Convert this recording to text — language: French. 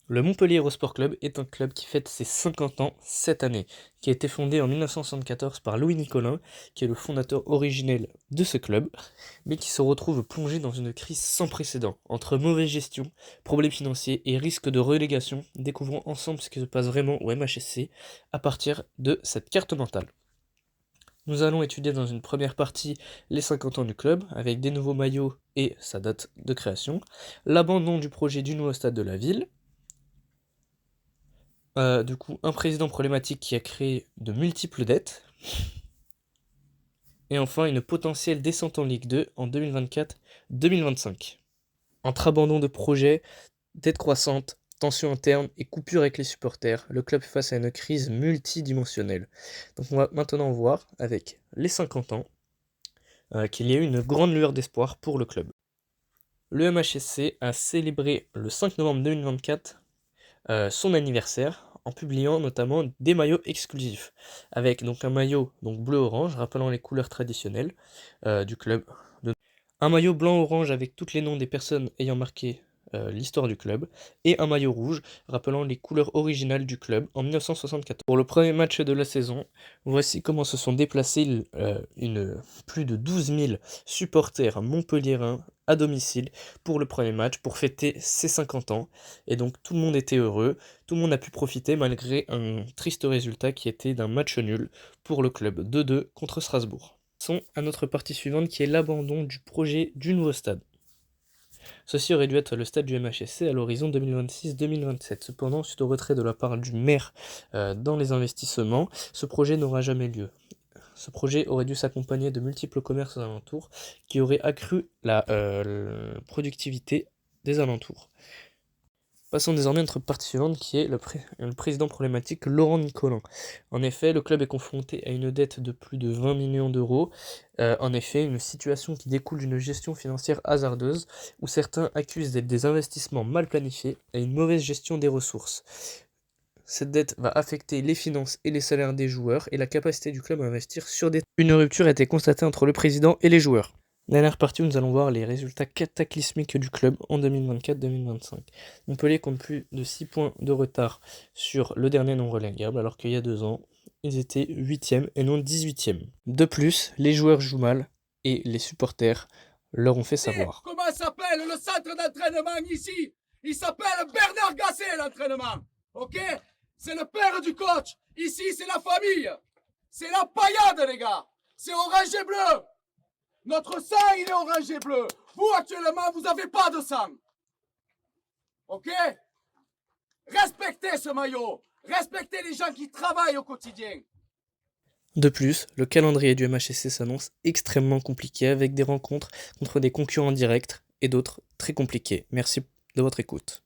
Le Montpellier Sport Club est un club qui fête ses 50 ans cette année, qui a été fondé en 1974 par Louis Nicolin, qui est le fondateur originel de ce club, mais qui se retrouve plongé dans une crise sans précédent, entre mauvaise gestion, problèmes financiers et risque de relégation. Découvrons ensemble ce qui se passe vraiment au MHSC à partir de cette carte mentale. Nous allons étudier dans une première partie les 50 ans du club, avec des nouveaux maillots et sa date de création, l'abandon du projet du nouveau stade de la ville, un président problématique qui a créé de multiples dettes. Et enfin, une potentielle descente en Ligue 2 en 2024-2025. Entre abandon de projet, dette croissante, tensions internes et coupures avec les supporters, le club fait face à une crise multidimensionnelle. Donc on va maintenant voir, avec les 50 ans, qu'il y a eu une grande lueur d'espoir pour le club. Le MHSC a célébré le 5 novembre 2024 son anniversaire en publiant notamment des maillots exclusifs, avec donc un maillot donc bleu-orange rappelant les couleurs traditionnelles du club, un maillot blanc-orange avec tous les noms des personnes ayant marqué l'histoire du club, et un maillot rouge rappelant les couleurs originales du club en 1974. Pour le premier match de la saison, voici comment se sont déplacés plus de 12 000 supporters montpelliérains à domicile pour le premier match, pour fêter ses 50 ans. Et donc tout le monde était heureux, tout le monde a pu profiter malgré un triste résultat qui était d'un match nul pour le club 2-2 contre Strasbourg. Passons à notre partie suivante qui est l'abandon du projet du nouveau stade. Ceci aurait dû être le stade du MHSC à l'horizon 2026-2027. Cependant, suite au retrait de la part du maire dans les investissements, ce projet n'aura jamais lieu. Ce projet aurait dû s'accompagner de multiples commerces aux alentours qui auraient accru la productivité des alentours. Passons désormais à notre partie suivante qui est le président problématique Laurent Nicolin. En effet, le club est confronté à une dette de plus de 20 millions d'euros. En effet, une situation qui découle d'une gestion financière hasardeuse où certains accusent d'être des investissements mal planifiés et une mauvaise gestion des ressources. Cette dette va affecter les finances et les salaires des joueurs et la capacité du club à investir sur des... Une rupture a été constatée entre le président et les joueurs. Dernière partie où nous allons voir les résultats cataclysmiques du club en 2024-2025. Montpellier compte plus de 6 points de retard sur le dernier non relégable, alors qu'il y a 2 ans, ils étaient 8e et non 18e. De plus, les joueurs jouent mal et les supporters leur ont fait savoir. Comment s'appelle le centre d'entraînement ici? Il s'appelle Bernard Gasset, l'entraînement. Ok? C'est le père du coach. Ici, c'est la famille. C'est la paillade, les gars. C'est orange et bleu. Notre sang, il est orange et bleu. Vous, actuellement, vous n'avez pas de sang. Ok? Respectez ce maillot. Respectez les gens qui travaillent au quotidien. De plus, le calendrier du MHSC s'annonce extrêmement compliqué avec des rencontres contre des concurrents directs et d'autres très compliqués. Merci de votre écoute.